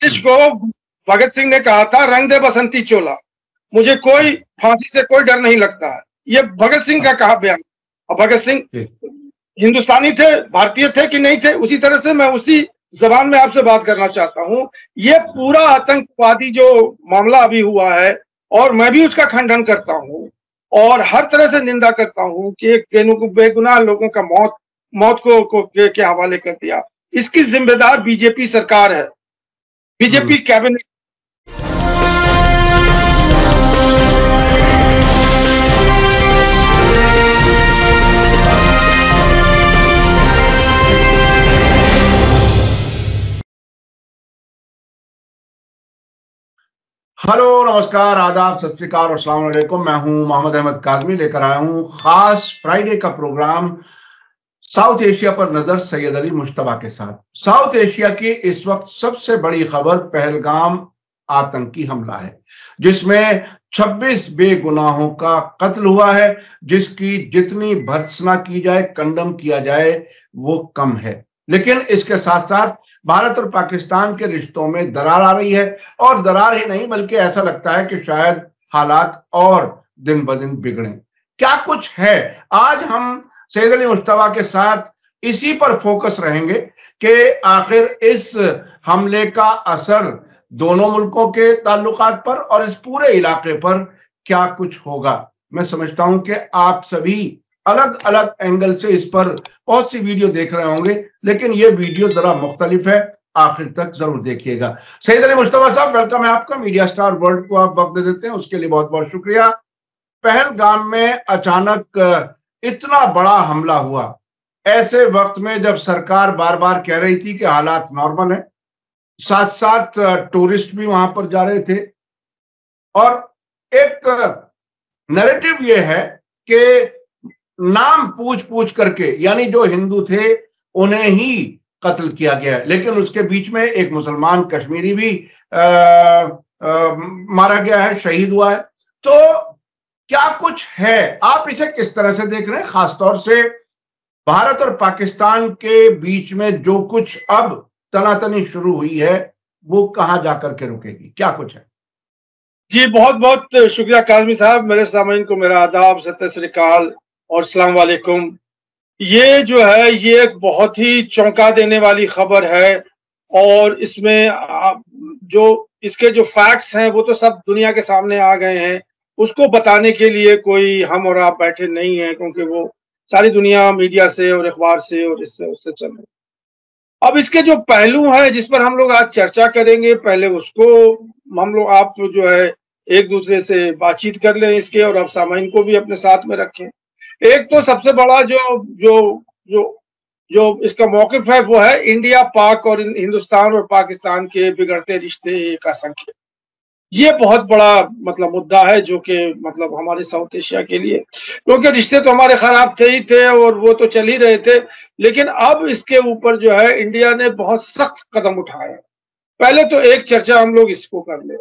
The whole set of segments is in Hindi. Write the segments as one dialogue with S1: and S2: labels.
S1: को भगत सिंह ने कहा था, रंग दे बसंती चोला, मुझे कोई फांसी से कोई डर नहीं लगता है। ये भगत सिंह का कहा बयान। और भगत सिंह हिंदुस्तानी थे, भारतीय थे कि नहीं थे? उसी तरह से मैं उसी जबान में आपसे बात करना चाहता हूं। ये पूरा आतंकवादी जो मामला अभी हुआ है, और मैं भी उसका खंडन करता हूं और हर तरह से निंदा करता हूं कि एक बेगुनाह लोगों का मौत के हवाले कर दिया। इसकी जिम्मेदार बीजेपी सरकार है, बीजेपी कैबिनेट।
S2: हेलो, नमस्कार, आदाब, सत श्री अकाल और अस्सलाम वालेकुम। मैं हूं मोहम्मद अहमद काज़मी, लेकर आया हूं खास फ्राइडे का प्रोग्राम साउथ एशिया पर नजर सैयद अली मुश्तबा के साथ। साउथ एशिया की इस वक्त सबसे बड़ी खबर पहलगाम आतंकी हमला है, जिसमें 26 बेगुनाहों का कत्ल हुआ है, जिसकी जितनी भर्त्सना की जाए, कंडम किया जाए, वो कम है। लेकिन इसके साथ साथ भारत और पाकिस्तान के रिश्तों में दरार आ रही है, और दरार ही नहीं बल्कि ऐसा लगता है कि शायद हालात और दिन ब दिन बिगड़े। क्या कुछ है, आज हम सैयद अली मुश्तबा के साथ इसी पर फोकस रहेंगे कि आखिर इस हमले का असर दोनों मुल्कों के ताल्लुकात पर और इस पूरे इलाके पर क्या कुछ होगा। मैं समझता हूं कि आप सभी अलग अलग एंगल से इस पर बहुत सी वीडियो देख रहे होंगे, लेकिन यह वीडियो जरा मुख्तलिफ है, आखिर तक जरूर देखिएगा। सैयद अली मुश्तबा साहब, वेलकम है आपका। मीडिया स्टार वर्ल्ड को आप वक्त दे देते हैं, उसके लिए बहुत बहुत शुक्रिया। पहलगाम में अचानक इतना बड़ा हमला हुआ, ऐसे वक्त में जब सरकार बार बार कह रही थी कि हालात नॉर्मल है, साथ साथ टूरिस्ट भी वहां पर जा रहे थे, और एक नैरेटिव यह है कि नाम पूछ पूछ करके, यानी जो हिंदू थे उन्हें ही कत्ल किया गया है, लेकिन उसके बीच में एक मुसलमान कश्मीरी भी मारा गया है, शहीद हुआ है। तो क्या कुछ है, आप इसे किस तरह से देख रहे हैं? खासतौर से भारत और पाकिस्तान के बीच में जो कुछ अब तनातनी शुरू हुई है, वो कहां जाकर के रुकेगी? क्या कुछ है?
S1: जी, बहुत बहुत शुक्रिया काज़मी साहब। मेरे सामीन को मेरा आदाब, सत श्री अकाल और अस्सलाम वालेकुम। ये जो है, ये एक बहुत ही चौंका देने वाली खबर है, और इसमें जो इसके जो फैक्ट्स हैं वो तो सब दुनिया के सामने आ गए हैं। उसको बताने के लिए कोई हम और आप बैठे नहीं हैं, क्योंकि वो सारी दुनिया मीडिया से और अखबार से और इससे उससे चल रही। अब इसके जो पहलू हैं जिस पर हम लोग आज चर्चा करेंगे, पहले उसको हम लोग आप जो है एक दूसरे से बातचीत कर लें इसके, और आप सामाइन को भी अपने साथ में रखें। एक तो सबसे बड़ा जो जो जो जो इसका मौकिफ है वो है इंडिया पाक और हिंदुस्तान और पाकिस्तान के बिगड़ते रिश्ते का संकेत। ये बहुत बड़ा मतलब मुद्दा है जो कि मतलब हमारे साउथ एशिया के लिए, क्योंकि रिश्ते तो हमारे खराब थे ही थे और वो तो चल ही रहे थे, लेकिन अब इसके ऊपर जो है इंडिया ने बहुत सख्त कदम उठाए। पहले तो एक चर्चा हम लोग इसको कर ले,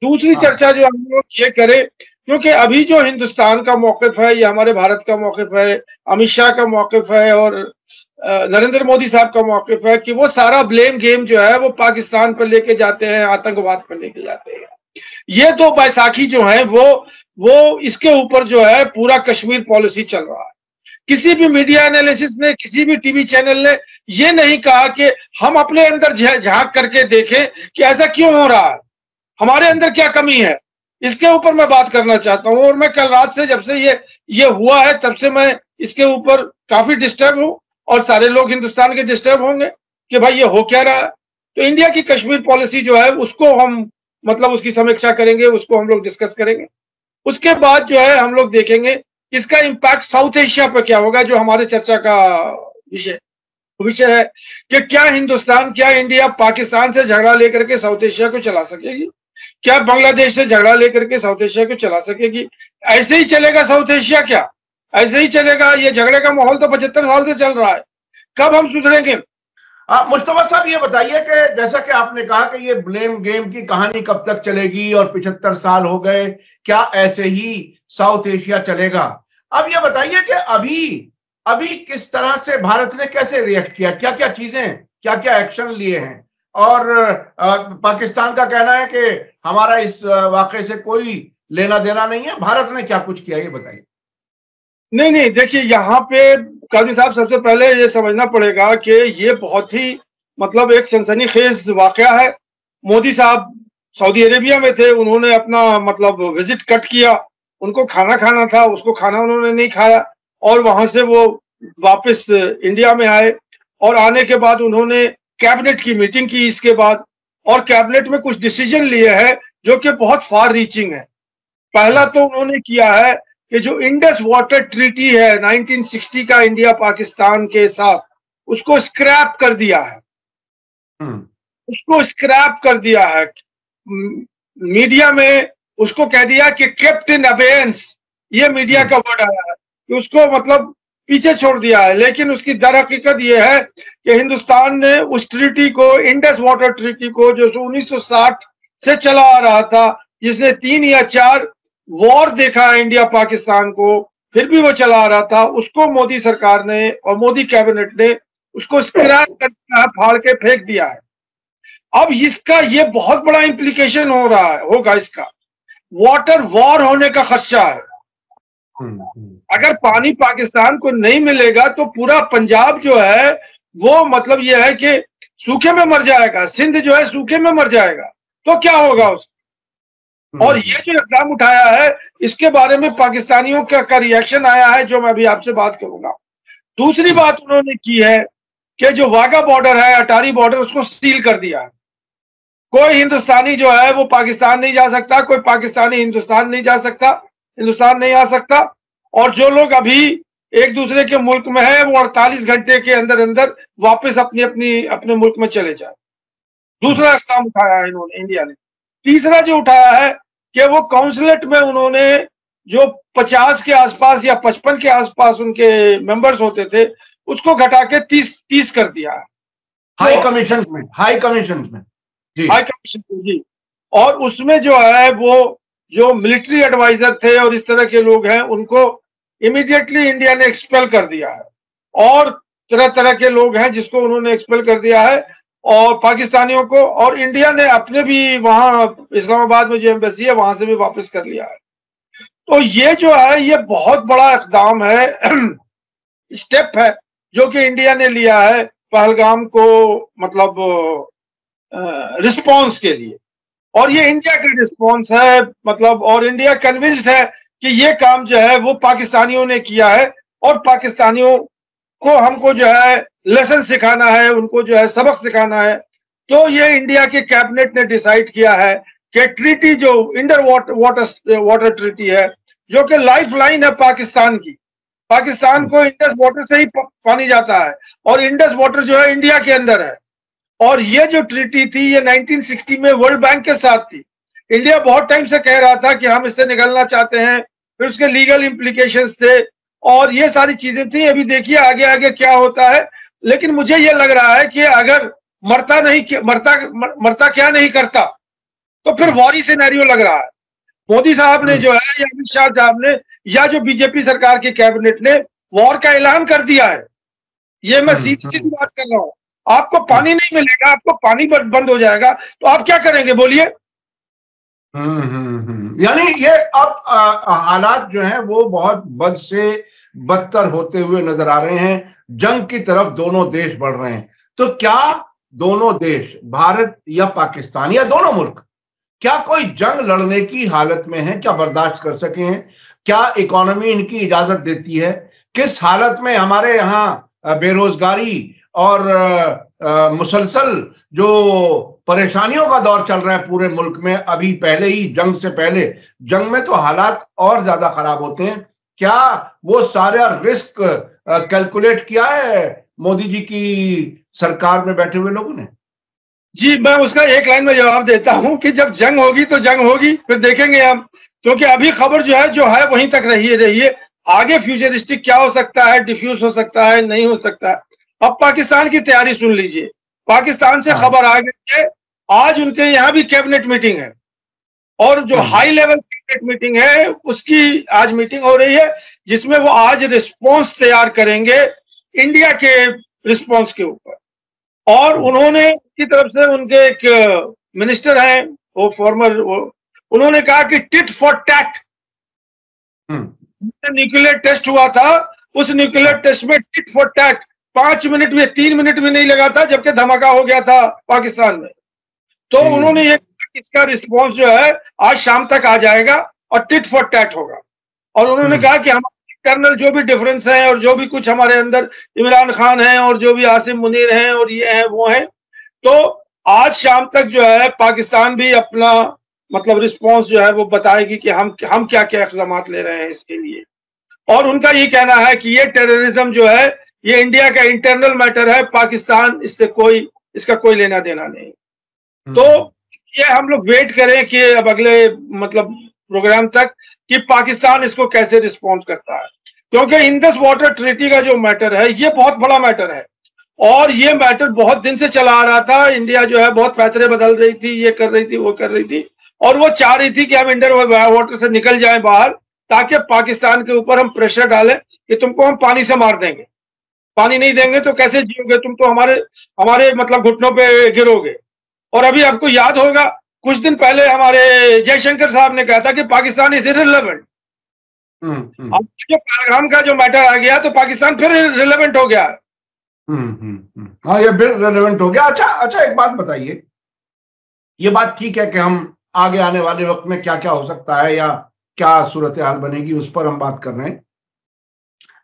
S1: दूसरी चर्चा जो हम लोग ये करें, क्योंकि अभी जो हिंदुस्तान का मौकिफ है, ये हमारे भारत का मौकिफ है, अमित शाह का मौकिफ है और नरेंद्र मोदी साहब का मौकिफ है कि वो सारा ब्लेम गेम जो है वो पाकिस्तान पर लेके जाते हैं, आतंकवाद पर लेके जाते हैं। ये तो बैसाखी जो है वो इसके ऊपर जो है पूरा कश्मीर पॉलिसी चल रहा है। किसी भी मीडिया एनालिसिस ने, किसी भी टीवी चैनल ने ये नहीं कहा कि हम अपने अंदर झांक करके देखें कि ऐसा क्यों हो रहा है, हमारे अंदर क्या कमी है। इसके ऊपर मैं बात करना चाहता हूं, और मैं कल रात से जब से ये हुआ है तब से मैं इसके ऊपर काफी डिस्टर्ब हूं, और सारे लोग हिंदुस्तान के डिस्टर्ब होंगे कि भाई ये हो क्या रहा है। तो इंडिया की कश्मीर पॉलिसी जो है उसको हम मतलब उसकी समीक्षा करेंगे, उसको हम लोग डिस्कस करेंगे। उसके बाद जो है हम लोग देखेंगे इसका इम्पैक्ट साउथ एशिया पर क्या होगा, जो हमारे चर्चा का विषय है कि क्या हिंदुस्तान, क्या इंडिया पाकिस्तान से झगड़ा लेकर के साउथ एशिया को चला सकेगी, क्या बांग्लादेश से झगड़ा लेकर के साउथ एशिया को चला सकेगी। ऐसे ही चलेगा साउथ एशिया? क्या ऐसे ही चलेगा? ये झगड़े का माहौल तो 75 साल से चल रहा है, कब हम सुधरेंगे?
S2: मुश्तबा साहब, ये बताइए कि जैसा कि आपने कहा कि ये ब्लेम गेम की कहानी कब तक चलेगी, और 75 साल हो गए, क्या ऐसे ही साउथ एशिया चलेगा? अब ये बताइए कि अभी किस तरह से भारत ने कैसे रिएक्ट किया, क्या क्या चीजें, क्या क्या एक्शन लिए हैं? और पाकिस्तान का कहना है कि हमारा इस वाकये से कोई लेना देना नहीं है। भारत ने क्या कुछ किया, ये बताइए।
S1: नहीं नहीं, देखिए यहाँ पे काजमी साहब सबसे पहले ये समझना पड़ेगा कि ये बहुत ही मतलब एक सनसनीखेज वाकया है। मोदी साहब सऊदी अरेबिया में थे, उन्होंने अपना मतलब विजिट कट किया, उनको खाना खाना था, उसको खाना उन्होंने नहीं खाया और वहां से वो वापस इंडिया में आए और आने के बाद उन्होंने कैबिनेट की मीटिंग की इसके बाद, और कैबिनेट में कुछ डिसीजन लिए हैं जो कि बहुत फार रीचिंग है। पहला तो उन्होंने किया है कि जो इंडस वाटर ट्रीटी है 1960 का इंडिया पाकिस्तान के साथ, उसको स्क्रैप कर दिया है, उसको स्क्रैप कर दिया है। मीडिया में उसको कह दिया कि केप्ट इन अबेयंस, ये मीडिया का वर्ड आया है कि उसको मतलब पीछे छोड़ दिया है। लेकिन उसकी दर हकीकत ये है कि हिंदुस्तान ने उस ट्रीटी को, इंडस वाटर ट्रीटी को, जो 1960 से चला आ रहा था, जिसने 3 या 4 वॉर देखा है इंडिया पाकिस्तान को, फिर भी वो चला आ रहा था, उसको मोदी सरकार ने और मोदी कैबिनेट ने उसको स्क्रैप कर दिया है, फाड़ के फेंक दिया है। अब इसका ये बहुत बड़ा इंप्लीकेशन हो रहा है, होगा इसका, वाटर वॉर होने का खदशा है। अगर पानी पाकिस्तान को नहीं मिलेगा तो पूरा पंजाब जो है वो मतलब ये है कि सूखे में मर जाएगा, सिंध जो है सूखे में मर जाएगा, तो क्या होगा उसका। और ये जो इक़दाम उठाया है इसके बारे में पाकिस्तानियों का रिएक्शन आया है, जो मैं अभी आपसे बात करूंगा। दूसरी बात उन्होंने की है कि जो वाघा बॉर्डर है, अटारी बॉर्डर, उसको सील कर दिया है। कोई हिंदुस्तानी जो है वो पाकिस्तान नहीं जा सकता, कोई पाकिस्तानी हिंदुस्तान नहीं जा सकता, हिंदुस्तान नहीं आ सकता। और जो लोग अभी एक दूसरे के मुल्क में है वो 48 घंटे के अंदर अंदर वापस अपने मुल्क में चले जाए। दूसरा इक़दाम उठाया है इन्होंने, इंडिया ने। तीसरा जो उठाया है कि वो काउंसिलेट में उन्होंने जो 50 के आसपास या 55 के आसपास उनके मेंबर्स होते थे, उसको घटा के 30 कर दिया है।
S2: हाई कमीशन में
S1: जी। और उसमें जो है वो जो मिलिट्री एडवाइजर थे और इस तरह के लोग हैं, उनको इमीडिएटली इंडिया ने एक्सपेल कर दिया है। और तरह तरह के लोग हैं जिसको उन्होंने एक्सपेल कर दिया है, और पाकिस्तानियों को, और इंडिया ने अपने भी वहां इस्लामाबाद में जो एम्बेसी है वहां से भी वापस कर लिया है। तो ये जो है ये बहुत बड़ा इक़दाम है, स्टेप है जो कि इंडिया ने लिया है पहलगाम को मतलब रिस्पॉन्स के लिए। और ये इंडिया का रिस्पॉन्स है मतलब, और इंडिया कन्विंस्ड है कि ये काम जो है वो पाकिस्तानियों ने किया है और पाकिस्तानियों को हमको जो है लेसन सिखाना है, उनको जो है सबक सिखाना है। तो ये इंडिया के कैबिनेट ने डिसाइड किया है कि ट्रीटी जो इंडर वाटर ट्रीटी है, जो कि लाइफ लाइन है पाकिस्तान की, पाकिस्तान को इंडस वाटर से ही पानी जाता है और इंडस वाटर जो है इंडिया के अंदर है। और ये जो ट्रीटी थी ये 1960 में वर्ल्ड बैंक के साथ थी। इंडिया बहुत टाइम से कह रहा था कि हम इससे निकलना चाहते हैं, फिर उसके लीगल इम्प्लीकेशंस थे और ये सारी चीजें थी। अभी देखिए आगे आगे क्या होता है। लेकिन मुझे ये लग रहा है कि अगर मरता क्या नहीं करता, तो फिर वॉरी सिनेरियो लग रहा है। मोदी साहब ने जो है या अमित शाह साहब ने या जो बीजेपी सरकार के कैबिनेट ने वॉर का ऐलान कर दिया है। ये मैं सीधी सीधी बात कर रहा हूं। आपको पानी नहीं मिलेगा, आपको पानी बंद हो जाएगा, तो आप क्या करेंगे बोलिए।
S2: यानी ये अब हालात जो हैं वो बहुत बद से बदतर होते हुए नजर आ रहे हैं। जंग की तरफ दोनों देश बढ़ रहे हैं। तो क्या दोनों देश, भारत या पाकिस्तान या दोनों मुल्क, क्या कोई जंग लड़ने की हालत में है? क्या बर्दाश्त कर सके हैं? क्या इकोनॉमी इनकी इजाजत देती है? किस हालत में हमारे यहाँ बेरोजगारी और मुसलसल जो परेशानियों का दौर चल रहा है पूरे मुल्क में, अभी पहले ही जंग से पहले, जंग में तो हालात और ज्यादा खराब होते हैं। क्या वो सारा रिस्क कैलकुलेट किया है मोदी जी की सरकार में बैठे हुए लोगों ने?
S1: जी, मैं उसका एक लाइन में जवाब देता हूं कि जब जंग होगी तो जंग होगी, फिर देखेंगे हम। क्योंकि अभी खबर जो है वहीं तक रही है। आगे फ्यूचरिस्टिक क्या हो सकता है, डिफ्यूज हो सकता है, नहीं हो सकता है। अब पाकिस्तान की तैयारी सुन लीजिए। पाकिस्तान से खबर आ गई है, आज उनके यहाँ भी कैबिनेट मीटिंग है और जो हाई लेवल कैबिनेट मीटिंग है उसकी आज मीटिंग हो रही है, जिसमें वो आज रिस्पॉन्स तैयार करेंगे इंडिया के रिस्पॉन्स के ऊपर। और उन्होंने की तरफ से उनके एक मिनिस्टर हैं, वो फॉर्मर, उन्होंने कहा कि tit for tat. Nuclear test हुआ था, उस न्यूक्लियर टेस्ट में टिट फॉर टैट 5 मिनट में 3 मिनट भी नहीं लगा था, जबकि धमाका हो गया था पाकिस्तान में। तो उन्होंने ये इसका रिस्पॉन्स जो है आज शाम तक आ जाएगा और टिट फॉर टैट होगा। और उन्होंने कहा कि हमारे इंटरनल जो भी डिफरेंस है और जो भी कुछ हमारे अंदर इमरान खान है और जो भी आसिम मुनीर हैं और ये हैं वो हैं, तो आज शाम तक जो है पाकिस्तान भी अपना मतलब रिस्पॉन्स जो है वो बताएगी कि हम क्या क्या इक़दाम ले रहे हैं इसके लिए। और उनका ये कहना है कि ये टेररिज्म जो है ये इंडिया का इंटरनल मैटर है, पाकिस्तान इसका कोई लेना देना नहीं। तो ये हम लोग वेट करें कि अब अगले मतलब प्रोग्राम तक कि पाकिस्तान इसको कैसे रिस्पॉन्ड करता है, क्योंकि इंडस वाटर ट्रीटी का जो मैटर है ये बहुत बड़ा मैटर है और ये मैटर बहुत दिन से चला आ रहा था। इंडिया जो है बहुत पैतरे बदल रही थी, ये कर रही थी, वो कर रही थी, और वो चाह रही थी कि हम इंडस वाटर से निकल जाएं बाहर, ताकि पाकिस्तान के ऊपर हम प्रेशर डालें कि तुमको हम पानी से मार देंगे, पानी नहीं देंगे तो कैसे जियोगे तुम, तो हमारे मतलब घुटनों पे गिरोगे। और अभी आपको याद होगा कुछ दिन पहले हमारे जयशंकर साहब ने कहा था कि पाकिस्तान इज इररिलेवेंट। अब जो पहलगाम का जो मैटर आ गया तो पाकिस्तान फिर रिलेवेंट हो गया।
S2: हाँ, ये फिर रिलेवेंट हो गया। अच्छा एक बात बताइए, ये बात ठीक है कि हम आगे आने वाले वक्त में क्या क्या हो सकता है या क्या सूरत हाल बनेगी उस पर हम बात कर रहे हैं,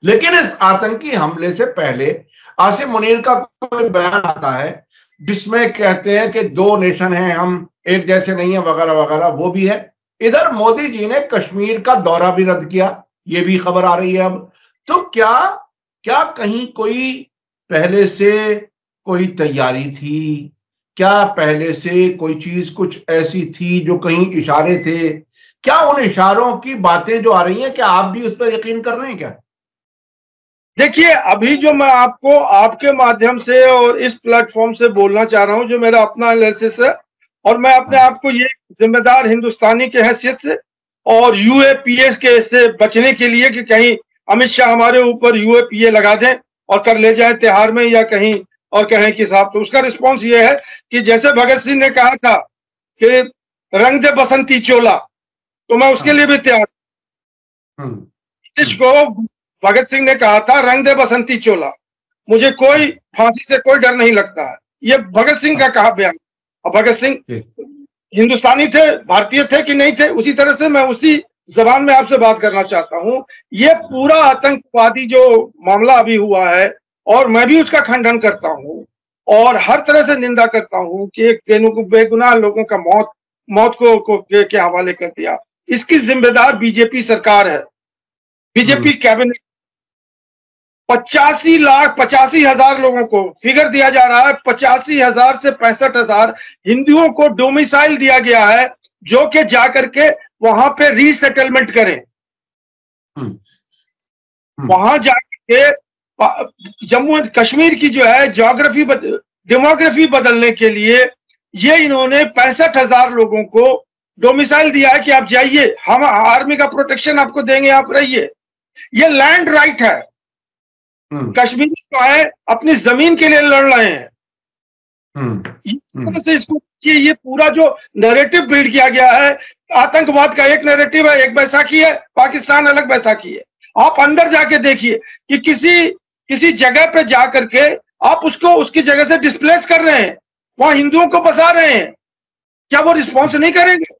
S2: लेकिन इस आतंकी हमले से पहले आसिम मुनीर का कोई बयान आता है जिसमें कहते हैं कि 2 नेशन हैं, हम एक जैसे नहीं है, वगैरह वगैरह, वो भी है। इधर मोदी जी ने कश्मीर का दौरा भी रद्द किया, ये भी खबर आ रही है अब। तो क्या कहीं कोई पहले से कोई तैयारी थी, क्या पहले से कोई चीज कुछ ऐसी थी जो कहीं इशारे थे? क्या उन इशारों की बातें जो आ रही हैं, क्या आप भी उस पर यकीन कर रहे हैं क्या?
S1: देखिए, अभी जो मैं आपको आपके माध्यम से और इस प्लेटफॉर्म से बोलना चाह रहा हूं, जो मेरा अपना एनालिसिस है, और मैं अपने आप को ये जिम्मेदार हिंदुस्तानी के हैसियत से और यूएपीए के से बचने के लिए कि कहीं अमित शाह हमारे ऊपर यूएपीए लगा दें और कर ले जाए तिहाड़ में या कहीं और कहें कि साहब, तो उसका रिस्पॉन्स ये है कि जैसे भगत सिंह ने कहा था कि रंग दे बसंती चोला, तो मैं उसके लिए भी तैयार। इसको भगत सिंह ने कहा था रंग दे बसंती चोला, मुझे कोई फांसी से कोई डर नहीं लगता है, ये भगत सिंह का कहा बयान। अब भगत सिंह हिंदुस्तानी थे, भारतीय थे कि नहीं थे, उसी तरह से मैं उसी जबान में आपसे बात करना चाहता हूं। ये पूरा आतंकवादी जो मामला अभी हुआ है, और मैं भी उसका खंडन करता हूं और हर तरह से निंदा करता हूं कि एक बेगुनाह लोगों का मौत को के हवाले कर दिया। इसकी जिम्मेदार बीजेपी सरकार है, बीजेपी कैबिनेट। 85,85,000 लोगों को फिगर दिया जा रहा है, 85,000 से 65,000 हिंदुओं को डोमिसाइल दिया गया है, जो कि जाकर के वहां पे रीसेटलमेंट करें। वहां जाकर के जम्मू एंड कश्मीर की जो है डेमोग्राफी बदलने के लिए ये इन्होंने 65,000 लोगों को डोमिसाइल दिया है कि आप जाइए, हम आर्मी का प्रोटेक्शन आपको देंगे, आप रहिए। ये लैंड राइट है। कश्मीर जो है अपनी जमीन के लिए लड़ रहे हैं। इसको ये पूरा जो नैरेटिव बिल्ड किया गया है, आतंकवाद का एक नैरेटिव है, एक बैसाखी है, पाकिस्तान अलग बैसाखी है। आप अंदर जाके देखिए कि किसी जगह पे जाकर के आप उसको उसकी जगह से डिस्प्लेस कर रहे हैं, वहां हिंदुओं को बसा रहे हैं, क्या वो रिस्पॉन्स नहीं करेंगे?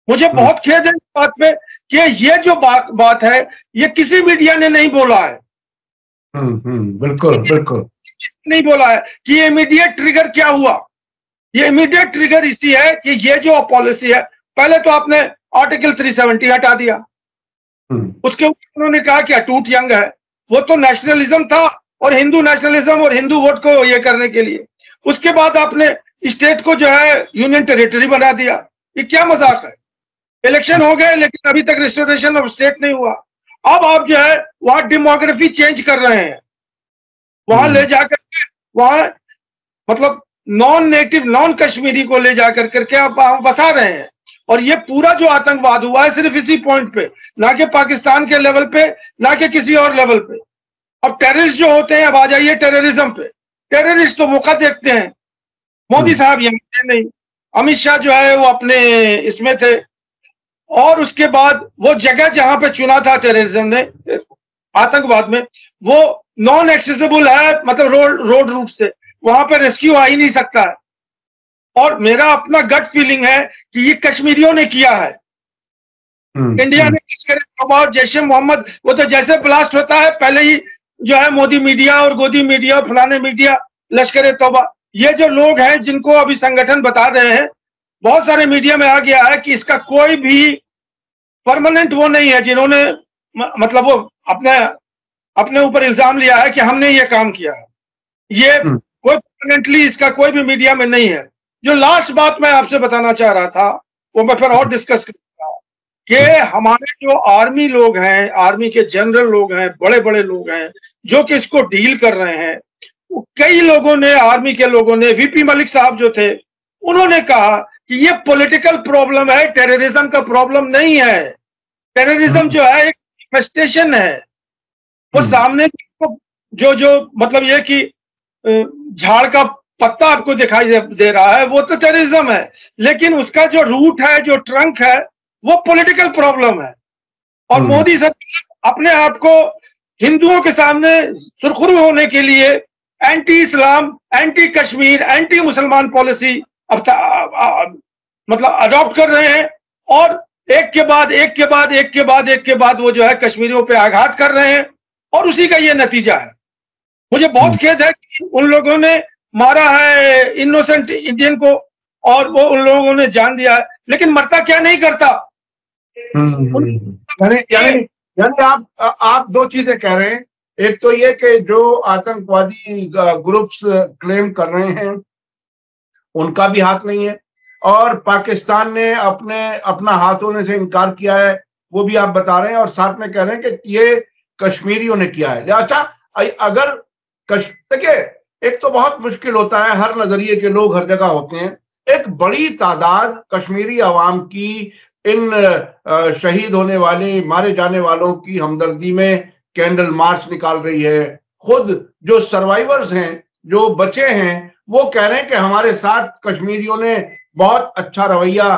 S1: मुझे बहुत खेद है इस बात पे कि ये जो बात है ये किसी मीडिया ने नहीं बोला है।
S2: बिल्कुल
S1: नहीं बोला है कि इमीडिएट ट्रिगर क्या हुआ। ये इमीडिएट ट्रिगर इसी है कि ये जो पॉलिसी है, पहले तो आपने आर्टिकल 370 हटा दिया, उसके ऊपर उन्होंने कहा कि अटूट यंग है, वो तो नेशनलिज्म था और हिंदू नेशनलिज्म और हिंदू वोट को ये करने के लिए। उसके बाद आपने स्टेट को जो है यूनियन टेरिटरी बना दिया। ये क्या मजाक है? इलेक्शन हो गए लेकिन अभी तक रिस्टोरेशन ऑफ स्टेट नहीं हुआ। अब आप जो है वहां डेमोग्राफी चेंज कर रहे हैं, वहां ले जाकर वहां मतलब नॉन नेटिव नॉन कश्मीरी को ले जाकर करके आप बसा रहे हैं। और ये पूरा जो आतंकवाद हुआ है सिर्फ इसी पॉइंट पे, ना कि पाकिस्तान के लेवल पे, ना कि किसी और लेवल पे। अब टेररिस्ट जो होते हैं, अब आ जाइए टेररिज्म पे। टेररिस्ट तो मौका देखते हैं। मोदी साहब यहाँ थे नहीं, अमित शाह जो है वो अपने इसमें थे, और उसके बाद वो जगह जहां पे चुना था टेररिज्म ने, आतंकवाद में, वो नॉन एक्सेसिबल है, मतलब रोड रूट से वहां पे रेस्क्यू आ ही नहीं सकता है। और मेरा अपना गट फीलिंग है कि ये कश्मीरियों ने किया है। इंडिया ने लश्कर तौबा और जैश ए मोहम्मद, वो तो जैसे ब्लास्ट होता है पहले ही जो है मोदी मीडिया और गोदी मीडिया और फलाने मीडिया, लश्कर तौबा, ये जो लोग हैं जिनको अभी संगठन बता रहे हैं, बहुत सारे मीडिया में आ गया है कि इसका कोई भी परमानेंट वो नहीं है जिन्होंने मतलब वो अपने ऊपर इल्जाम लिया है कि हमने ये काम किया है। ये कोई परमानेंटली इसका कोई भी मीडिया में नहीं है। जो लास्ट बात मैं आपसे बताना चाह रहा था वो मैं फिर और डिस्कस करूंगा कि हमारे जो आर्मी लोग हैं, आर्मी के जनरल लोग हैं, बड़े बड़े लोग हैं जो कि इसको डील कर रहे हैं, कई लोगों ने, आर्मी के लोगों ने, वीपी मलिक साहब जो थे, उन्होंने कहा कि ये पॉलिटिकल प्रॉब्लम है, टेररिज्म का प्रॉब्लम नहीं है। टेररिज्म जो है एक फेस्टेशन है। वो सामने जो मतलब ये कि झाड़ का पत्ता आपको दिखाई दे रहा है, वो तो टेररिज्म है, लेकिन उसका जो रूट है, जो ट्रंक है, वो पॉलिटिकल प्रॉब्लम है। और मोदी सरकार अपने आप को हिंदुओं के सामने सुरखरू होने के लिए एंटी इस्लाम, एंटी कश्मीर, एंटी मुसलमान पॉलिसी मतलब अडॉप्ट कर रहे हैं, और एक के बाद एक के बाद एक के बाद एक के बाद वो जो है कश्मीरियों पे आघात कर रहे हैं, और उसी का ये नतीजा है। मुझे बहुत खेद है कि उन लोगों ने मारा है इनोसेंट इंडियन को, और वो उन लोगों ने जान दिया है, लेकिन मरता क्या नहीं करता।
S2: यानी आप दो चीजें कह रहे हैं। एक तो ये कि जो आतंकवादी ग्रुप्स क्लेम कर रहे हैं उनका भी हाथ नहीं है, और पाकिस्तान ने अपना हाथ होने से इनकार किया है, वो भी आप बता रहे हैं, और साथ में कह रहे हैं कि ये कश्मीरियों ने किया है। अच्छा, अगर देखिए, एक तो बहुत मुश्किल होता है, हर नजरिए के लोग हर जगह होते हैं। एक बड़ी तादाद कश्मीरी अवाम की इन शहीद होने वाले, मारे जाने वालों की हमदर्दी में कैंडल मार्च निकाल रही है। खुद जो सर्वाइवर्स हैं, जो बचे हैं, वो कह रहे हैं कि हमारे साथ कश्मीरियों ने बहुत अच्छा रवैया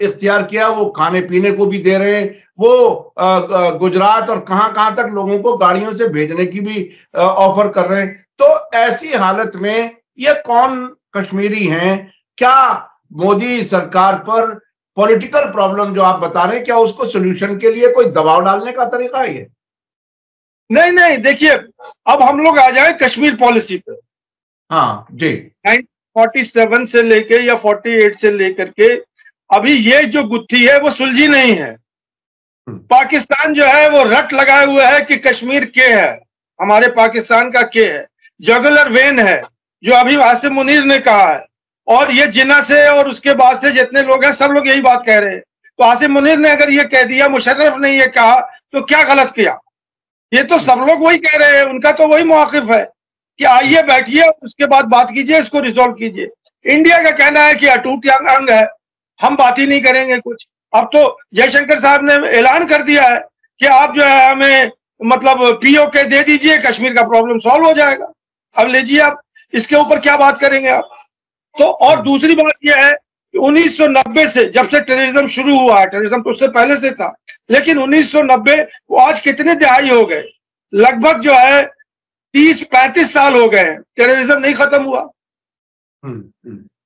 S2: इख्तियार किया, वो खाने पीने को भी दे रहे हैं, वो गुजरात और कहां तक लोगों को गाड़ियों से भेजने की भी ऑफर कर रहे हैं। तो ऐसी हालत में ये कौन कश्मीरी हैं? क्या मोदी सरकार पर पॉलिटिकल प्रॉब्लम जो आप बता रहे हैं, क्या उसको सोल्यूशन के लिए कोई दबाव डालने का तरीका है ये?
S1: नहीं, देखिए, अब हम लोग आ जाए कश्मीर पॉलिसी पे।
S2: हाँ जी।
S1: 47 से लेके या 48 से लेकर के अभी ये जो गुत्थी है वो सुलझी नहीं है। पाकिस्तान जो है वो रट लगाए हुए है कि कश्मीर के है, हमारे पाकिस्तान का के है, जुगुलर वेन है, जो अभी आसिम मुनीर ने कहा है, और ये जिन्ना से और उसके बाद से जितने लोग हैं सब लोग यही बात कह रहे हैं। तो आसिम मुनीर ने अगर ये कह दिया, मुशर्रफ ने ये कहा, तो क्या गलत किया? ये तो सब लोग वही कह रहे हैं, उनका तो वही मौक़िफ़ है कि आइए बैठिए, उसके बाद बात कीजिए, इसको रिजॉल्व कीजिए। इंडिया का कहना है कि अटूट अंग है, हम बात ही नहीं करेंगे कुछ। अब तो जयशंकर साहब ने ऐलान कर दिया है कि आप जो है हमें मतलब पीओके दे दीजिए, कश्मीर का प्रॉब्लम सॉल्व हो जाएगा। अब लीजिए, आप इसके ऊपर क्या बात करेंगे आप? तो और दूसरी बात यह है कि 1990 से जब से टेररिज्म शुरू हुआ है, टेररिज्म तो उससे पहले से था, लेकिन 1990 वो आज कितने दिहाई हो गए, लगभग जो है 30-35 साल हो गए, टेररिज्म नहीं खत्म हुआ।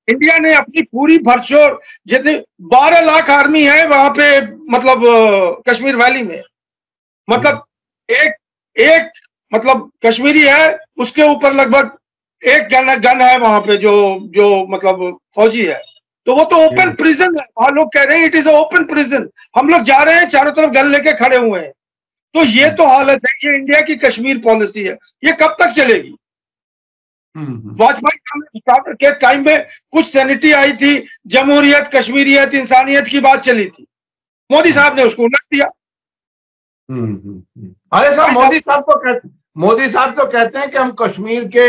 S1: इंडिया ने अपनी पूरी भरचोर, जितने 12 लाख आर्मी है वहां पे, मतलब कश्मीर वैली में, मतलब एक मतलब कश्मीरी है, उसके ऊपर लगभग एक गन है वहां पे, जो मतलब फौजी है। तो वो तो ओपन प्रिजन है, वहां लोग कह रहे हैं इट इज ओपन प्रिजन, हम लोग जा रहे हैं, चारों तरफ गन लेके खड़े हुए हैं। तो ये तो हालत है, ये इंडिया की कश्मीर पॉलिसी है, ये कब तक चलेगी? वाजपेयी के टाइम में कुछ सैनिटी आई थी, जमहूरियत, कश्मीरियत, इंसानियत की बात चली थी, मोदी साहब ने उसको उलट दिया।
S2: अरे साहब, मोदी साहब तो कहते हैं कि हम कश्मीर के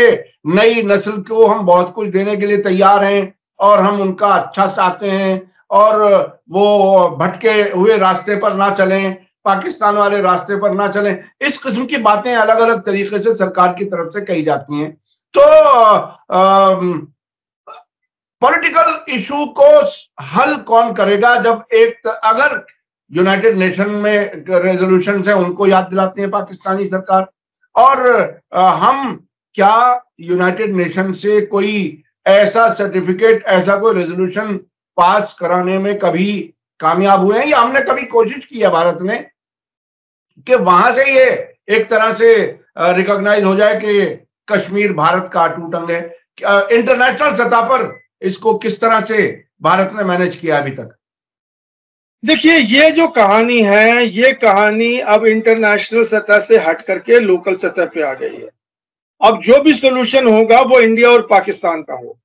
S2: नई नस्ल को हम बहुत कुछ देने के लिए तैयार हैं, और हम उनका अच्छा चाहते हैं, और वो भटके हुए रास्ते पर ना चलें, पाकिस्तान वाले रास्ते पर ना चलें। इस किस्म की बातें अलग अलग तरीके से सरकार की तरफ से कही जाती हैं। तो पॉलिटिकल इशू को हल कौन करेगा जब अगर यूनाइटेड नेशन में रेजोल्यूशन है उनको याद दिलाती है पाकिस्तानी सरकार, और हम क्या यूनाइटेड नेशन से कोई ऐसा सर्टिफिकेट, ऐसा कोई रेजोल्यूशन पास कराने में कभी कामयाब हुए हैं, या हमने कभी कोशिश की है भारत ने कि वहां से ये एक तरह से रिकॉग्नाइज हो जाए कि कश्मीर भारत का अटूट अंग है? इंटरनेशनल सतह पर इसको किस तरह से भारत ने मैनेज किया अभी तक?
S1: देखिए, ये जो कहानी है, ये कहानी अब इंटरनेशनल सतह से हट करके लोकल सतह पे आ गई है। अब जो भी सोल्यूशन होगा वो इंडिया और पाकिस्तान का हो।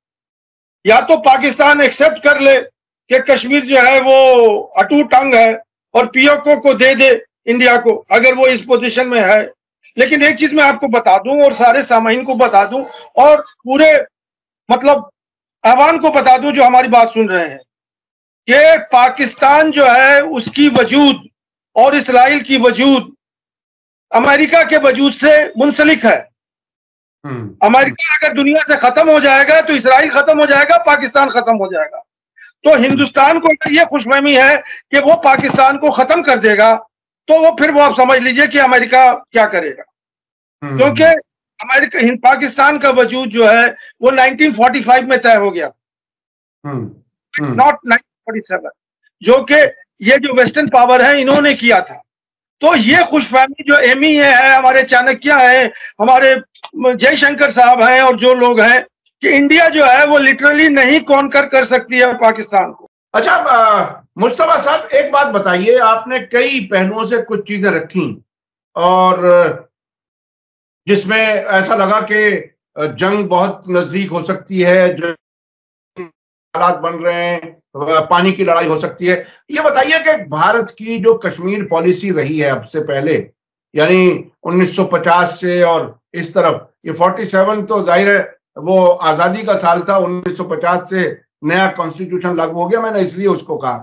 S1: या तो पाकिस्तान एक्सेप्ट कर ले कि कश्मीर जो है वो अटूट अंग है और पीओके को दे दे इंडिया को, अगर वो इस पोजीशन में है। लेकिन एक चीज मैं आपको बता दूं और सारे सामाइन को बता दूं और पूरे मतलब अवाम को बता दूं जो हमारी बात सुन रहे हैं, कि पाकिस्तान जो है उसकी वजूद और इसराइल की वजूद अमेरिका के वजूद से मुंसलिक है। अमेरिका अगर दुनिया से खत्म हो जाएगा तो इसराइल खत्म हो जाएगा, पाकिस्तान खत्म हो जाएगा। तो हिंदुस्तान को ये खुशफहमी है कि वो पाकिस्तान को खत्म कर देगा, तो वो फिर वो आप समझ लीजिए कि अमेरिका क्या करेगा। क्योंकि अमेरिका पाकिस्तान का वजूद जो है वो 1945 में तय हो गया, नॉट 1947, जो कि ये जो वेस्टर्न पावर है इन्होंने किया था। तो ये खुशफहमी जो एमी है, हमारे चाणक्य है, हमारे जयशंकर साहब हैं और जो लोग हैं, कि इंडिया जो है वो लिटरली नहीं कॉन्कर कर सकती है पाकिस्तान को।
S2: अच्छा मुस्तफा साहब, एक बात बताइए, आपने कई पहलुओं से कुछ चीजें रखी और जिसमें ऐसा लगा कि जंग बहुत नजदीक हो सकती है, जो हालात बन रहे हैं, पानी की लड़ाई हो सकती है। ये बताइए कि भारत की जो कश्मीर पॉलिसी रही है अब से पहले, यानी 1950 से और इस तरफ, ये 47 तो जाहिर है वो आजादी का साल था, 1950 से नया कॉन्स्टिट्यूशन लागू हो गया, मैंने इसलिए उसको कहा।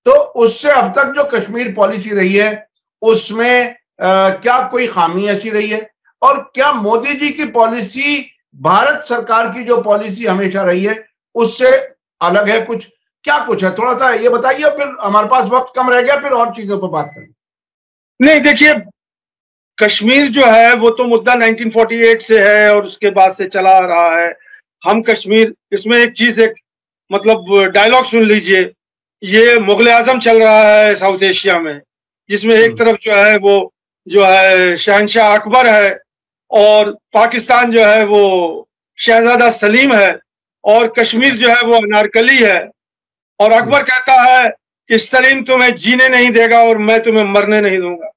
S2: तो उससे अब तक जो कश्मीर पॉलिसी रही है उसमें क्या कोई खामी ऐसी रही है, और क्या मोदी जी की पॉलिसी भारत सरकार की जो पॉलिसी हमेशा रही है उससे अलग है? क्या कुछ है, थोड़ा सा ये बताइए, फिर हमारे पास वक्त कम रह गया, फिर और चीजों पर बात करें।
S1: नहीं, देखिए, कश्मीर जो है वो तो मुद्दा 1948 से है और उसके बाद से चला आ रहा है। हम कश्मीर, इसमें एक चीज, एक मतलब डायलॉग सुन लीजिए, ये मुगल आजम चल रहा है साउथ एशिया में, जिसमें एक तरफ जो है वो जो है शहनशाह अकबर है और पाकिस्तान जो है वो शहजादा सलीम है और कश्मीर जो है वो अनारकली है। और अकबर कहता है कि सलीम तुम्हें जीने नहीं देगा और मैं तुम्हें मरने नहीं दूंगा।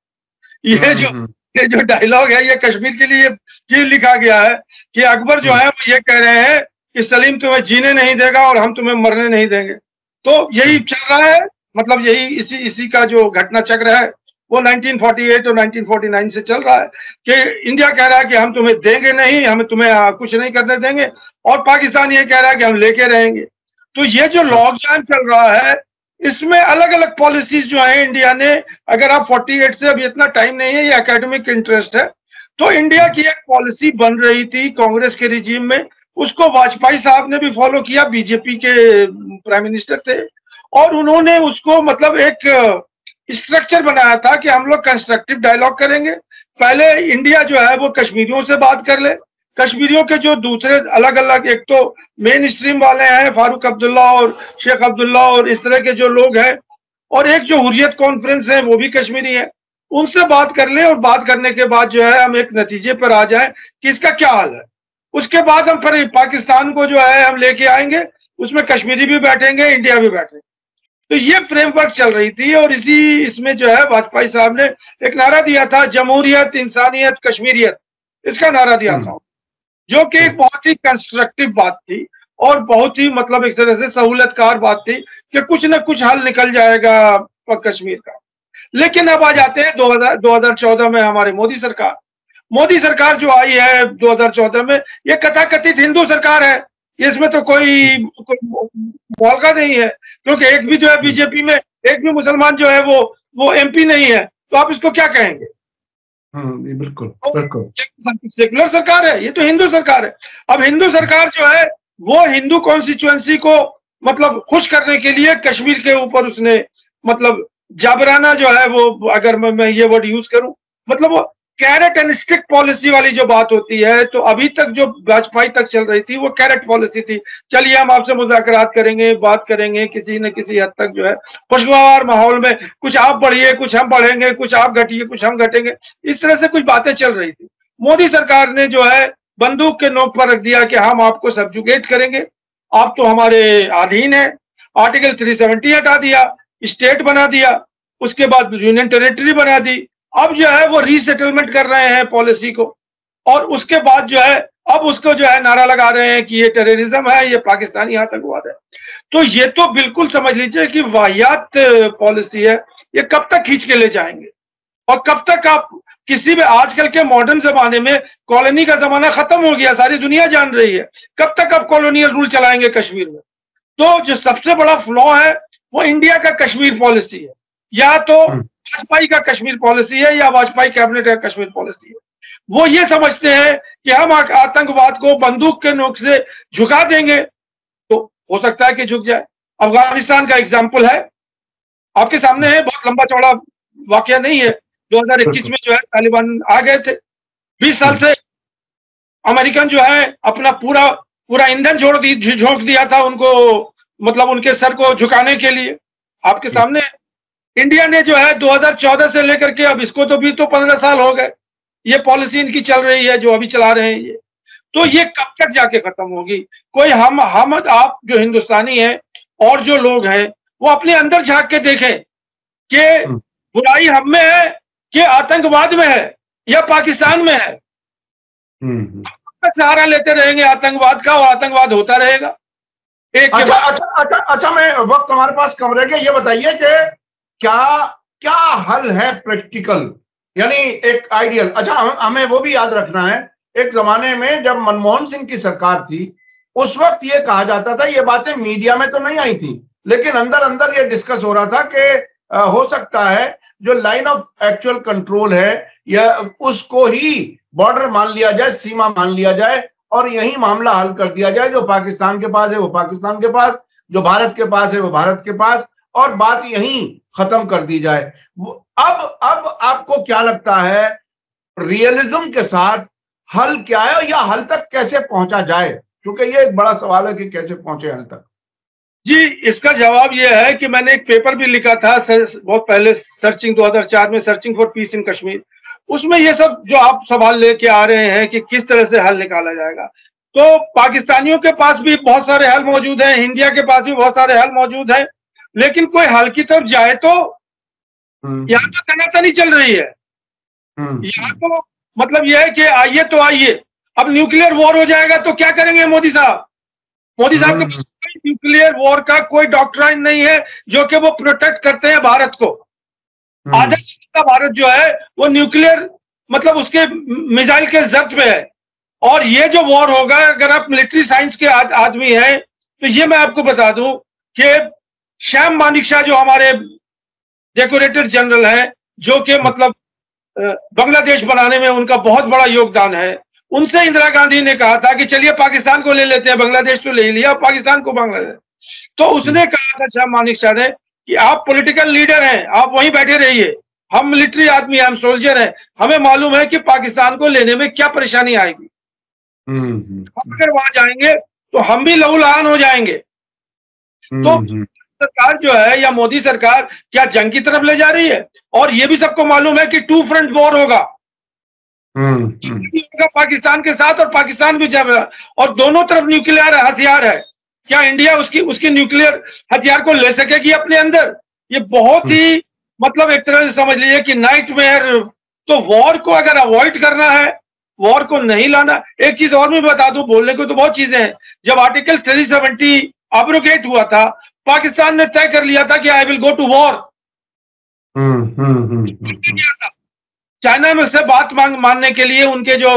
S1: ये जो डायलॉग है ये कश्मीर के लिए ये लिखा गया है कि अकबर जो है वो ये कह रहे हैं कि सलीम तुम्हें जीने नहीं देगा और हम तुम्हें मरने नहीं देंगे। तो यही चल रहा है, मतलब यही इसी का जो घटना चक्र है वो 1948 और 1949 से चल रहा है कि इंडिया कह रहा है कि हम तुम्हें देंगे नहीं, हम तुम्हें कुछ नहीं करने देंगे, और पाकिस्तान ये कह रहा है कि हम लेके रहेंगे। तो ये जो लॉकडाउन चल रहा है इसमें अलग अलग पॉलिसीज जो है इंडिया ने, अगर आप 48 से, अभी इतना टाइम नहीं है, ये एकेडमिक इंटरेस्ट है, तो इंडिया की एक पॉलिसी बन रही थी कांग्रेस के रिजीम में, उसको वाजपेयी साहब ने भी फॉलो किया, बीजेपी के प्राइम मिनिस्टर थे, और उन्होंने उसको मतलब एक स्ट्रक्चर बनाया था कि हम लोग कंस्ट्रक्टिव डायलॉग करेंगे। पहले इंडिया जो है वो कश्मीरियों से बात कर ले, कश्मीरियों के जो दूसरे अलग अलग, एक तो मेन स्ट्रीम वाले हैं फारूक अब्दुल्ला और शेख अब्दुल्ला और इस तरह के जो लोग हैं, और एक जो हुर्रियत कॉन्फ्रेंस है वो भी कश्मीरी है, उनसे बात कर ले, और बात करने के बाद जो है हम एक नतीजे पर आ जाए कि इसका क्या हाल है। उसके बाद हम फिर पाकिस्तान को जो है हम लेके आएंगे, उसमें कश्मीरी भी बैठेंगे, इंडिया भी बैठेंगे। तो ये फ्रेमवर्क चल रही थी, और इसमें जो है वाजपेयी साहब ने एक नारा दिया था, जमहूरियत, इंसानियत, कश्मीरियत, इसका नारा दिया था, जो कि एक बहुत ही कंस्ट्रक्टिव बात थी और बहुत ही मतलब एक तरह से सहूलतकार बात थी कि कुछ न कुछ हल निकल जाएगा कश्मीर का। लेकिन अब आ जाते हैं 2014 में हमारे मोदी सरकार जो आई है 2014 में, ये कथाकथित हिंदू सरकार है, इसमें तो कोई मुबालगा नहीं है, क्योंकि एक भी जो है बीजेपी में एक भी मुसलमान जो है वो एमपी नहीं है, तो आप इसको क्या कहेंगे?
S2: बिल्कुल बिल्कुल।
S1: सेकुलर सरकार है, ये तो हिंदू सरकार है। अब हिंदू सरकार जो है वो हिंदू कॉन्स्टिट्यूएंसी को मतलब खुश करने के लिए कश्मीर के ऊपर उसने मतलब जाबराना जो है वो, अगर मैं ये वर्ड यूज करूं, मतलब वो कैरेट एंड स्टिक पॉलिसी वाली जो बात होती है, तो अभी तक जो वाजपेयी तक चल रही थी वो कैरेट पॉलिसी थी। चलिए हम आपसे मुज़ाकरात करेंगे, बात करेंगे, किसी न किसी हद तक जो है खुशगवार माहौल में कुछ आप बढ़िए, कुछ हम बढ़ेंगे, कुछ आप घटिए, कुछ हम घटेंगे, इस तरह से कुछ बातें चल रही थी। मोदी सरकार ने जो है बंदूक के नोक पर रख दिया कि हम आपको सब्जुगेट करेंगे, आप तो हमारे अधीन है। आर्टिकल 370 हटा दिया, स्टेट बना दिया, उसके बाद यूनियन टेरिटरी बना दी। अब जो है वो रीसेटलमेंट कर रहे हैं पॉलिसी को, और उसके बाद जो है अब उसको जो है नारा लगा रहे हैं कि ये टेररिज्म है, ये पाकिस्तानी आतंकवाद है। तो ये तो बिल्कुल समझ लीजिए कि वाहियात पॉलिसी है। ये कब तक खींच के ले जाएंगे, और कब तक आप किसी भी, आजकल के मॉडर्न जमाने में कॉलोनी का जमाना खत्म हो गया, सारी दुनिया जान रही है। कब तक आप कॉलोनियल रूल चलाएंगे कश्मीर में? तो जो सबसे बड़ा फ्लॉ है वो इंडिया का कश्मीर पॉलिसी है, या तो वाजपेयी का कश्मीर पॉलिसी है या वाजपेयी कैबिनेट का कश्मीर पॉलिसी है। वो ये समझते हैं कि हम आतंकवाद को बंदूक के नोक से झुका देंगे, तो हो सकता है कि झुक जाए। अफगानिस्तान का एग्जाम्पल है आपके सामने है, बहुत लंबा चौड़ा वाकया नहीं है। 2021 में जो है तालिबान आ गए थे, 20 साल से अमेरिकन जो है अपना पूरा पूरा ईंधन झोंक दिया था उनको, मतलब उनके सर को झुकाने के लिए। आपके सामने इंडिया ने जो है 2014 से लेकर के अब इसको तो भी तो 15 साल हो गए, ये पॉलिसी इनकी चल रही है जो अभी चला रहे हैं ये। तो ये कब तक जाके खत्म होगी? कोई हम आप जो हिंदुस्तानी हैं और जो लोग हैं वो अपने अंदर झांक के देखें कि बुराई हम में है कि आतंकवाद में है या पाकिस्तान में है। सहारा लेते रहेंगे आतंकवाद का और आतंकवाद होता रहेगा।
S2: अच्छा, मैं वक्त हमारे पास कम रह गया, ये बताइए कि क्या हल है प्रैक्टिकल, यानी एक आइडियल। अच्छा, हमें वो भी याद रखना है, एक जमाने में जब मनमोहन सिंह की सरकार थी उस वक्त ये कहा जाता था, ये बातें मीडिया में तो नहीं आई थी लेकिन अंदर अंदर ये डिस्कस हो रहा था कि हो सकता है जो लाइन ऑफ एक्चुअल कंट्रोल है या उसको ही बॉर्डर मान लिया जाए, सीमा मान लिया जाए और यही मामला हल कर दिया जाए। जो पाकिस्तान के पास है वो पाकिस्तान के पास, जो भारत के पास है वो भारत के पास, और बात यहीं खत्म कर दी जाए। अब आपको क्या लगता है रियलिज्म के साथ हल क्या है या हल तक कैसे पहुंचा जाए? क्योंकि ये एक बड़ा सवाल है कि कैसे पहुंचे हल तक।
S1: जी, इसका जवाब यह है कि मैंने एक पेपर भी लिखा था बहुत पहले, सर्चिंग 2004 में, सर्चिंग फॉर पीस इन कश्मीर। उसमें ये सब जो आप सवाल लेके आ रहे हैं कि किस तरह से हल निकाला जाएगा, तो पाकिस्तानियों के पास भी बहुत सारे हल मौजूद हैं, इंडिया के पास भी बहुत सारे हल मौजूद हैं, लेकिन कोई हल की तरफ जाए तो यहाँ तो तनातनी चल रही है। यहाँ तो मतलब यह है कि आइए तो आइए, अब न्यूक्लियर वॉर हो जाएगा तो क्या करेंगे मोदी साहब? मोदी साहब के न्यूक्लियर वॉर का कोई डॉक्ट्राइन नहीं है जो कि वो प्रोटेक्ट करते हैं भारत को। आदर्श का भारत जो है वो न्यूक्लियर मतलब उसके मिसाइल के जब्त में है। और ये जो वॉर होगा, अगर आप मिलिट्री साइंस के आदमी हैं तो ये मैं आपको बता दूं कि श्याम मानेकशॉ जो हमारे डेकोरेटर जनरल हैं, जो कि मतलब बांग्लादेश बनाने में उनका बहुत बड़ा योगदान है, उनसे इंदिरा गांधी ने कहा था कि चलिए पाकिस्तान को ले लेते हैं, बांग्लादेश तो ले ही लिया, पाकिस्तान को बांग्लादेश। तो उसने कहा था श्याम मानेकशॉ ने कि आप पॉलिटिकल लीडर हैं, आप वहीं बैठे रहिए, हम मिलिट्री आदमी हैं, हम सोल्जर हैं, हमें मालूम है कि पाकिस्तान को लेने में क्या परेशानी आएगी। हम अगर वहां जाएंगे तो हम भी लहूलुहान हो जाएंगे। तो सरकार जो है या मोदी सरकार क्या जंग की तरफ ले जा रही है? और ये भी सबको मालूम है कि 2 फ्रंट वॉर होगा, पाकिस्तान के साथ और पाकिस्तान भी जब, और दोनों तरफ न्यूक्लियर हथियार है। क्या इंडिया उसकी न्यूक्लियर हथियार को ले सकेगी अपने अंदर? ये बहुत ही मतलब एक तरह से समझ लीजिए कि नाइटमेयर। तो वॉर को अगर अवॉइड करना है, वॉर को नहीं लाना। एक चीज और मैं बता दूं, बोलने को तो बहुत चीजें हैं। जब आर्टिकल 370 एब्रोगेट हुआ था, पाकिस्तान ने तय कर लिया था कि I will go to war. China में से बात मानने के लिए उनके जो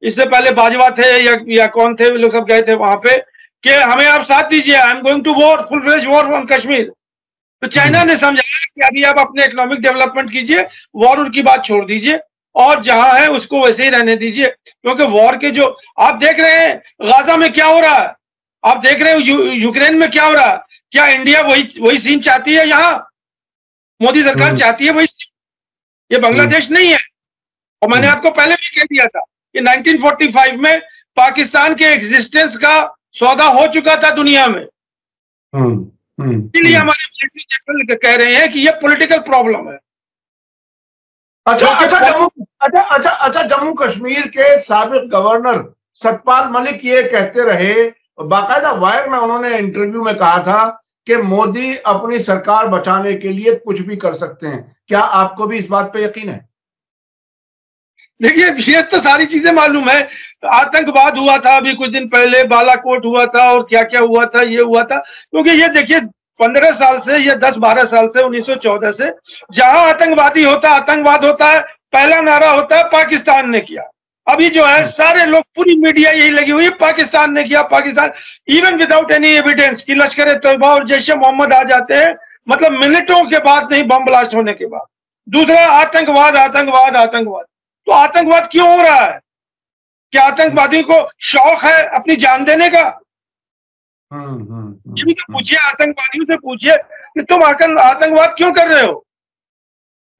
S1: इससे पहले बाजवा थे या कौन थे, लोग सब गए थे वहां पे कि हमें आप साथ दीजिए, I am going to war, full fledge war on Kashmir. तो चाइना ने समझाया कि अभी आप अपने इकोनॉमिक डेवलपमेंट कीजिए, वॉर की बात छोड़ दीजिए, और जहां है उसको वैसे ही रहने दीजिए, क्योंकि वॉर के जो आप देख रहे हैं गाजा में क्या हो रहा है, आप देख रहे हो यूक्रेन में क्या हो रहा है, क्या इंडिया वही सीन चाहती है? यहाँ मोदी सरकार चाहती है वही? ये बांग्लादेश नहीं है। और मैंने आपको पहले भी कह दिया था कि 1945 में पाकिस्तान के एग्जिस्टेंस का सौदा हो चुका था दुनिया में। इसलिए हमारे मिलिट्री जनरल कह रहे हैं कि ये पॉलिटिकल प्रॉब्लम है।
S2: अच्छा, जम्मू कश्मीर के साबिक गवर्नर सतपाल मलिक ये कहते रहे, बाकायदा वायर में उन्होंने इंटरव्यू में कहा था कि मोदी अपनी सरकार बचाने के लिए कुछ भी कर सकते हैं। क्या आपको भी इस बात पे यकीन है?
S1: देखिए, ये तो सारी चीजें मालूम है। आतंकवाद हुआ था अभी कुछ दिन पहले, बालाकोट हुआ था, और क्या क्या हुआ था, ये हुआ था। क्योंकि ये देखिए 15 साल से या 10-12 साल से 1914 से जहां आतंकवाद होता है, पहला नारा होता है पाकिस्तान ने किया। अभी जो है सारे लोग, पूरी मीडिया यही लगी हुई है, पाकिस्तान ने किया, Pakistan, even without any evidence कि लश्कर तैयबा और जैश ए मोहम्मद आ जाते हैं, मतलब मिनटों के बाद नहीं, बम ब्लास्ट होने के बाद। दूसरा, आतंकवाद आतंकवाद आतंकवाद। तो आतंकवाद क्यों हो रहा है? क्या आतंकवादी को शौक है अपनी जान देने का? ये भी तो पूछिए, आतंकवादियों से पूछिए कि तुम आतंकवाद क्यों कर रहे हो।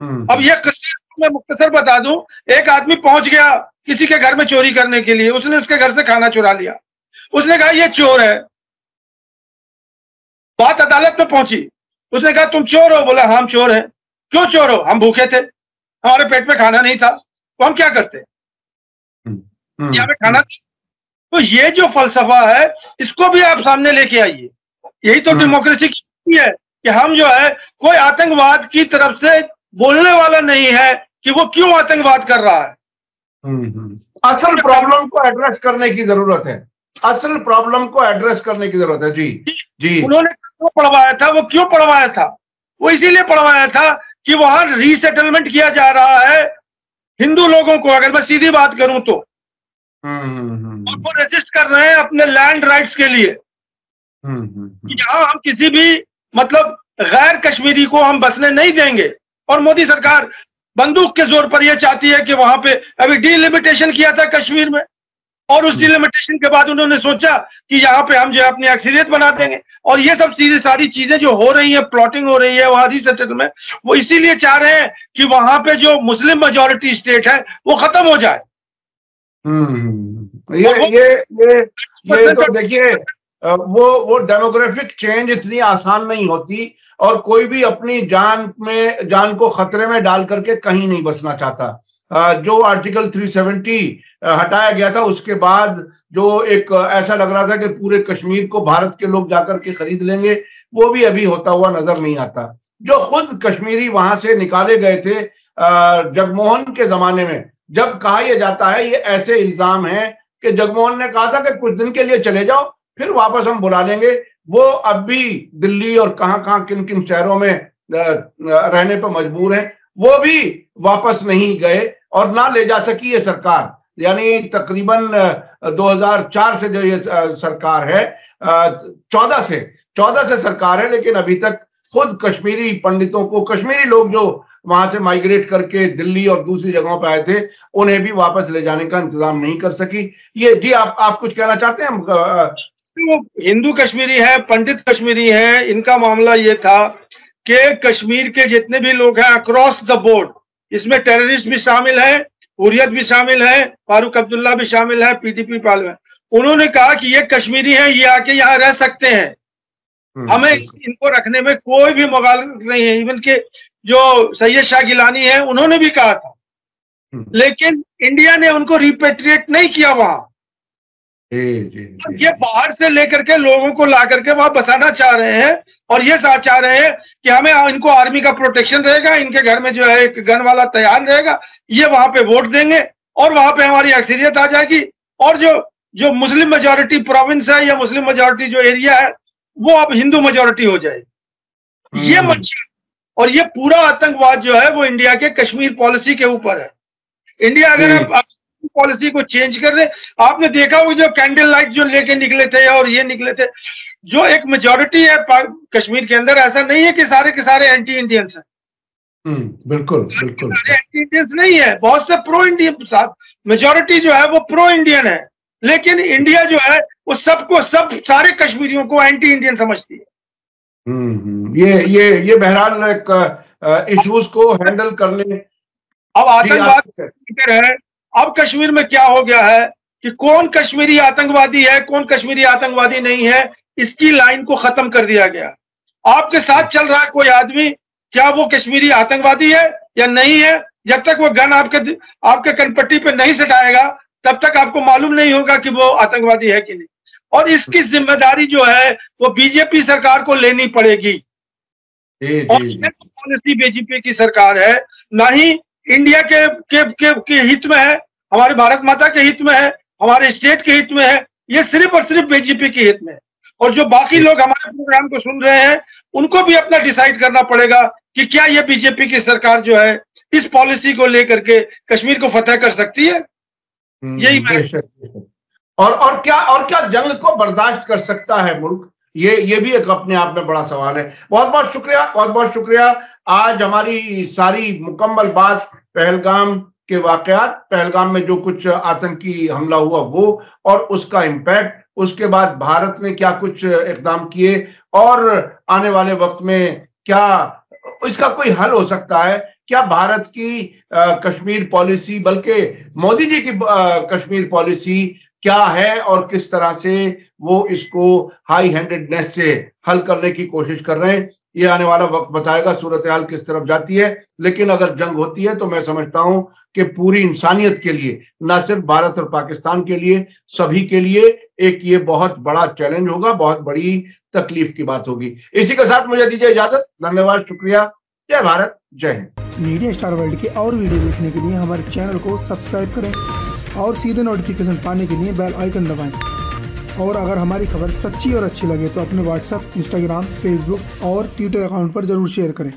S1: अब ये किस्सा मैं मुख्तसर बता दूं। एक आदमी पहुंच गया किसी के घर में चोरी करने के लिए, उसने उसके घर से खाना चुरा लिया, उसने कहा ये चोर है, बात अदालत में पहुंची, उसने कहा तुम चोर हो? बोला हाँ हम चोर हैं। क्यों चोर हो? हम भूखे थे, हमारे पेट में खाना नहीं था, तो हम क्या करते, यहाँ पे खाना। तो ये जो फलसफा है इसको भी आप सामने लेके आइए। यही तो डेमोक्रेसी की है कि हम जो है, कोई आतंकवाद की तरफ से बोलने वाला नहीं है कि वो क्यों आतंकवाद कर रहा है।
S2: असल प्रॉब्लम को एड्रेस करने की जरूरत है, असल प्रॉब्लम को एड्रेस करने की जरूरत है। जी
S1: उन्होंने क्यों पढ़वाया था? वो क्यों पढ़वाया था? वो इसीलिए पढ़वाया था कि वहां रीसेटलमेंट किया जा रहा है हिंदू लोगों को, अगर मैं सीधी बात करूं तो। और वो रजिस्ट कर रहे हैं अपने लैंड राइट्स के लिए। यहाँ हम किसी भी मतलब गैर कश्मीरी को हम बसने नहीं देंगे। और मोदी सरकार बंदूक के जोर पर यह चाहती है कि वहां पे अभी डिलिमिटेशन किया था कश्मीर में, और उस डिलिमिटेशन के बाद उन्होंने सोचा कि यहाँ पे हम जो है अपनी अक्सरियत बना देंगे। और ये सब चीजें, सारी चीजें जो हो रही है, प्लॉटिंग हो रही है वहां रीसेटल में, वो इसीलिए चाह रहे हैं कि वहां पे जो मुस्लिम मेजोरिटी स्टेट है वो खत्म हो जाए।
S2: ये तो देखिए, वो डेमोग्राफिक चेंज इतनी आसान नहीं होती, और कोई भी अपनी जान को खतरे में डाल करके कहीं नहीं बसना चाहता। जो आर्टिकल 370 हटाया गया था, उसके बाद जो एक ऐसा लग रहा था कि पूरे कश्मीर को भारत के लोग जाकर के खरीद लेंगे, वो भी अभी होता हुआ नजर नहीं आता। जो खुद कश्मीरी वहां से निकाले गए थे जगमोहन के जमाने में, जब कहा यह जाता है, ये ऐसे इल्जाम है कि जगमोहन ने कहा था कि कुछ दिन के लिए चले जाओ, फिर वापस हम बुला लेंगे। वो अब भी दिल्ली और कहां किन किन शहरों में रहने पर मजबूर हैं, वो भी वापस नहीं गए और ना ले जा सकी ये सरकार। यानी तकरीबन 2004 से जो ये सरकार है, 14 से सरकार है, लेकिन अभी तक खुद कश्मीरी पंडितों को, कश्मीरी लोग जो वहां से माइग्रेट करके दिल्ली और दूसरी जगहों पर आए थे, उन्हें भी वापस ले जाने का इंतजाम नहीं कर सकी। ये जी आप कुछ कहना चाहते हैं?
S1: हिंदू कश्मीरी है, पंडित कश्मीरी है, इनका मामला ये था कि कश्मीर के जितने भी लोग हैं अक्रॉस द बोर्ड, इसमें टेररिस्ट भी शामिल है, हुर्रियत भी शामिल है, फारूक अब्दुल्ला भी शामिल है, पीडीपी पार्लियामेंट, उन्होंने कहा कि ये कश्मीरी हैं, ये आके यहाँ रह सकते हैं, हमें इनको रखने में कोई भी मुगालत नहीं है। इवन के जो सैयद शाह गिलानी है उन्होंने भी कहा था, लेकिन इंडिया ने उनको रिपेट्रिएट नहीं किया वहां। ये बाहर से लेकर के लोगों को ला करके वहां बसाना चाह रहे हैं, और ये चाह रहे हैं कि हमें इनको आर्मी का प्रोटेक्शन रहेगा, इनके घर में जो है एक गन वाला तैयार रहेगा, ये वहां पे वोट देंगे और वहां पे हमारी अक्सरियत आ जाएगी, और जो मुस्लिम मेजोरिटी प्रोविंस है या मुस्लिम मेजोरिटी जो एरिया है वो अब हिंदू मेजोरिटी हो जाएगी। ये मच्छर और ये पूरा आतंकवाद जो है वो इंडिया के कश्मीर पॉलिसी के ऊपर है। इंडिया अगर पॉलिसी को चेंज कर रहे, आपने देखा होगा जो कैंडल लाइट जो लेके निकले थे और ये निकले थे, जो एक मेजोरिटी है कश्मीर के अंदर, ऐसा नहीं है कि सारे के सारे एंटी इंडियंस हैं।
S2: बिल्कुल बिल्कुल।
S1: एंटी इंडियंस नहीं है, बहुत से प्रो इंडियन, साथ मेजोरिटी जो है वो प्रो इंडियन है, लेकिन इंडिया जो है वो सबको, सब सारे कश्मीरियों को एंटी इंडियन समझती है।
S2: ये बहरहाल एक इश्यूज को हैंडल करने।
S1: अब आतंकवाद है, अब कश्मीर में क्या हो गया है कि कौन कश्मीरी आतंकवादी है, कौन कश्मीरी आतंकवादी नहीं है, इसकी लाइन को खत्म कर दिया गया। आपके साथ चल रहा है कोई आदमी, क्या वो कश्मीरी आतंकवादी है या नहीं है? जब तक वो गन आपके कनपट्टी पे नहीं सटाएगा तब तक आपको मालूम नहीं होगा कि वो आतंकवादी है कि नहीं। और इसकी जिम्मेदारी जो है वो बीजेपी सरकार को लेनी पड़ेगी। और पॉलिसी बीजेपी की सरकार है, ना ही इंडिया के हित में है, हमारे भारत माता के हित में है, हमारे स्टेट के हित में है, ये सिर्फ और सिर्फ बीजेपी के हित में है। और जो बाकी लोग हमारे प्रोग्राम को सुन रहे हैं उनको भी अपना डिसाइड करना पड़ेगा कि क्या ये बीजेपी की सरकार जो है इस पॉलिसी को लेकर के कश्मीर को फतेह कर सकती है। यही
S2: और क्या जंग को बर्दाश्त कर सकता है मुल्क, ये भी एक अपने आप में बड़ा सवाल है। बहुत बहुत शुक्रिया। आज हमारी सारी मुकम्मल बात पहलगाम के वाकयात, पहलगाम में जो कुछ आतंकी हमला हुआ वो और उसका इम्पैक्ट, उसके बाद भारत ने क्या कुछ इकदाम किए और आने वाले वक्त में क्या इसका कोई हल हो सकता है, क्या भारत की कश्मीर पॉलिसी, बल्कि मोदी जी की कश्मीर पॉलिसी क्या है और किस तरह से वो इसको हाई हैंडेडनेस से हल करने की कोशिश कर रहे हैं, ये आने वाला वक्त बताएगा सूरत हाल किस तरफ जाती है। लेकिन अगर जंग होती है तो मैं समझता हूं कि पूरी इंसानियत के लिए, ना सिर्फ भारत और पाकिस्तान के लिए, सभी के लिए एक ये बहुत बड़ा चैलेंज होगा, बहुत बड़ी तकलीफ की बात होगी। इसी के साथ मुझे दीजिए इजाजत। धन्यवाद, शुक्रिया। जय भारत, जय हिंद।
S3: मीडिया स्टार वर्ल्ड के और वीडियो देखने के लिए हमारे चैनल को सब्सक्राइब करें और सीधे नोटिफिकेशन पाने के लिए बेल आइकन दबाएं। और अगर हमारी खबर सच्ची और अच्छी लगे तो अपने व्हाट्सएप, इंस्टाग्राम, फेसबुक और ट्विटर अकाउंट पर जरूर शेयर करें।